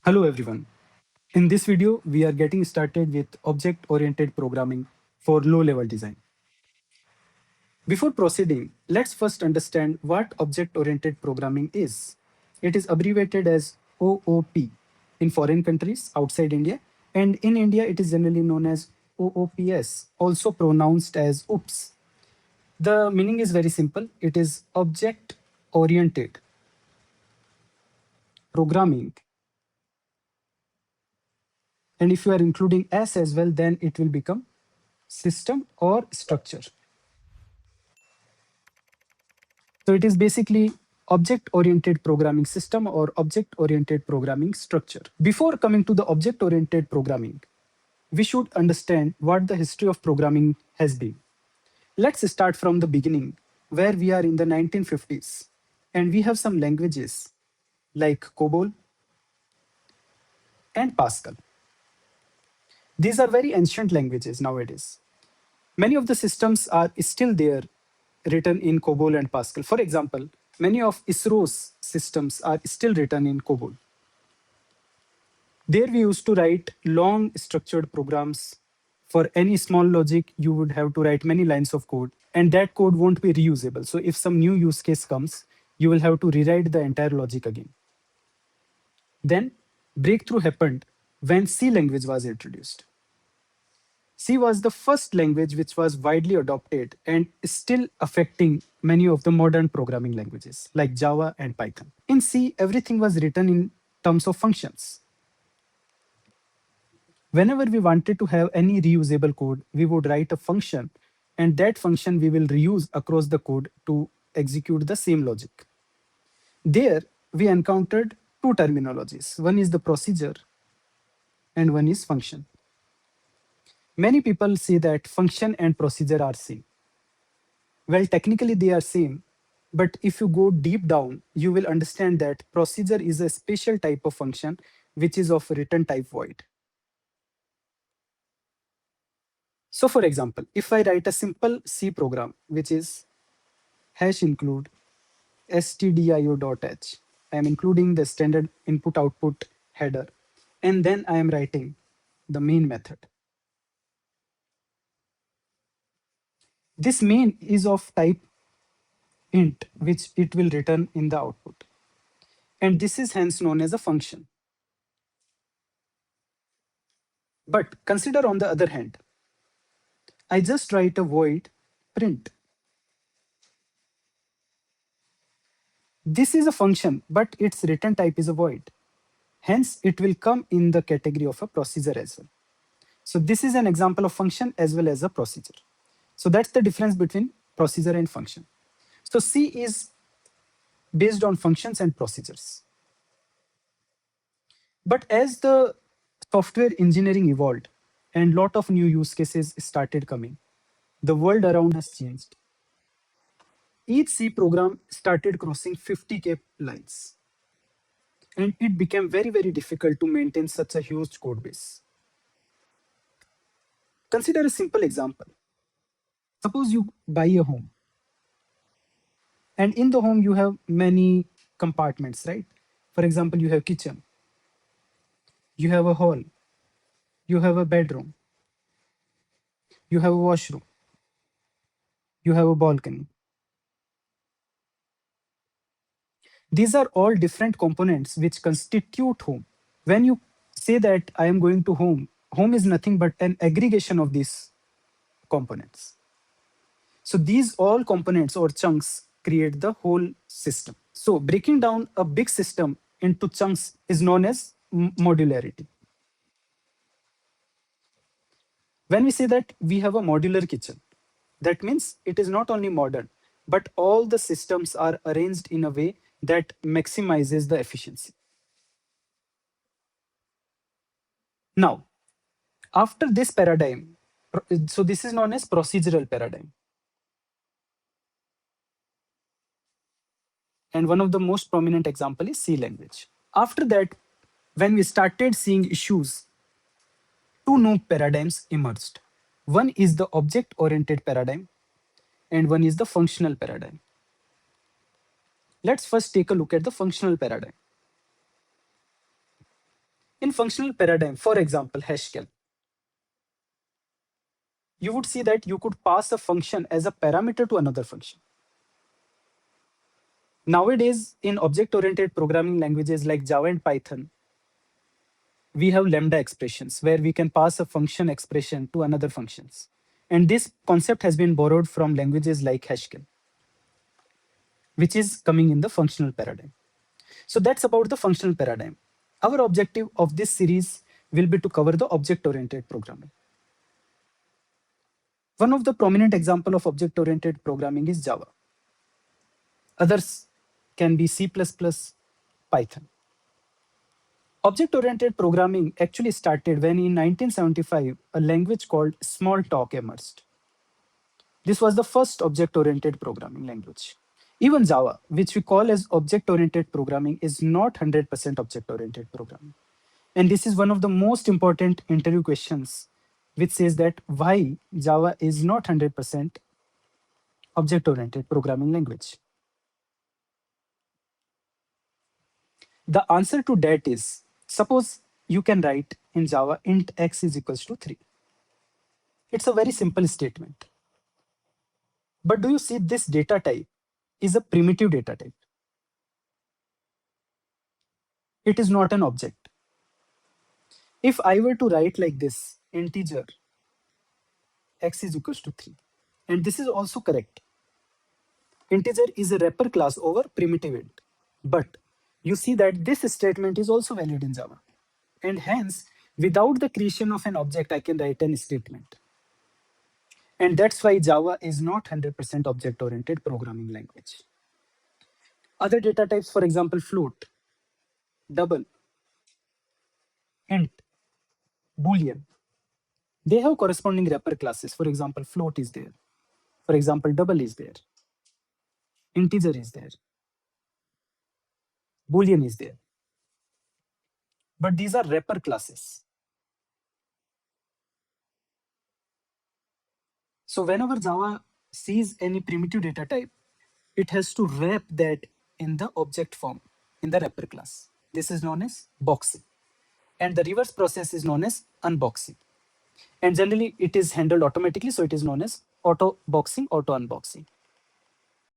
Hello everyone. In this video, we are getting started with object-oriented programming for low-level design. Before proceeding, let's first understand what object-oriented programming is. It is abbreviated as OOP in foreign countries outside India, and in India it is generally known as OOPS, also pronounced as OOPS. The meaning is very simple. It is object-oriented programming, and if you are including S as well, then it will become system or structure. So it is basically object-oriented programming system or object-oriented programming structure. Before coming to the object-oriented programming, we should understand what the history of programming has been. Let's start from the beginning, where we are in the 1950s, and we have some languages like COBOL and Pascal. These are very ancient languages nowadays. Many of the systems are still there written in COBOL and Pascal. For example, many of ISRO's systems are still written in COBOL. There we used to write long structured programs. For any small logic, you would have to write many lines of code, and that code won't be reusable. So if some new use case comes, you will have to rewrite the entire logic again. Then breakthrough happened when C language was introduced. C was the first language which was widely adopted and is still affecting many of the modern programming languages like Java and Python. In C, everything was written in terms of functions. Whenever we wanted to have any reusable code, we would write a function, and that function we will reuse across the code to execute the same logic. There, we encountered two terminologies. One is the procedure, and one is function. Many people say that function and procedure are same. Well, technically they are same, but if you go deep down, you will understand that procedure is a special type of function which is of return type void. So for example, if I write a simple C program, which is hash include stdio.h, I am including the standard input output header, and then I am writing the main method. This main is of type int, which it will return in the output. And this is hence known as a function. But consider on the other hand, I just write a void print. This is a function, but its return type is a void. Hence, it will come in the category of a procedure as well. So this is an example of function as well as a procedure. So that's the difference between procedure and function. So C is based on functions and procedures. But as the software engineering evolved and lot of new use cases started coming, the world around has changed. Each C program started crossing 50K lines, and it became very, very difficult to maintain such a huge code base. Consider a simple example. Suppose you buy a home, and in the home you have many compartments, right? For example, you have kitchen, you have a hall, you have a bedroom, you have a washroom, you have a balcony. These are all different components which constitute home. When you say that I am going to home, home is nothing but an aggregation of these components. So these all components or chunks create the whole system. So breaking down a big system into chunks is known as modularity. When we say that we have a modular kitchen, that means it is not only modern, but all the systems are arranged in a way that maximizes the efficiency. Now, after this paradigm, so this is known as procedural paradigm. And one of the most prominent example is C language. After that, when we started seeing issues, two new paradigms emerged. One is the object-oriented paradigm, and one is the functional paradigm. Let's first take a look at the functional paradigm. In functional paradigm, for example, Haskell, you would see that you could pass a function as a parameter to another function. Nowadays, in object-oriented programming languages like Java and Python, we have lambda expressions where we can pass a function expression to another functions. And this concept has been borrowed from languages like Haskell, which is coming in the functional paradigm. So that's about the functional paradigm. Our objective of this series will be to cover the object-oriented programming. One of the prominent example of object-oriented programming is Java. Others can be C++, Python. Object-oriented programming actually started when in 1975, a language called Smalltalk emerged. This was the first object-oriented programming language. Even Java, which we call as object-oriented programming, is not 100% object-oriented programming. And this is one of the most important interview questions, which says that why Java is not 100% object-oriented programming language. The answer to that is, suppose you can write in Java int x is equals to 3. It's a very simple statement. But do you see this data type is a primitive data type? It is not an object. If I were to write like this, integer x is equals to 3, and this is also correct. Integer is a wrapper class over primitive int. But you see that this statement is also valid in Java. And hence, without the creation of an object, I can write an statement. And that's why Java is not 100% object-oriented programming language. Other data types, for example, float, double, int, boolean, they have corresponding wrapper classes. For example, float is there. For example, double is there. Integer is there. Boolean is there. But these are wrapper classes. So whenever Java sees any primitive data type, it has to wrap that in the object form, in the wrapper class. This is known as boxing. And the reverse process is known as unboxing. And generally, it is handled automatically, so it is known as auto boxing, auto unboxing.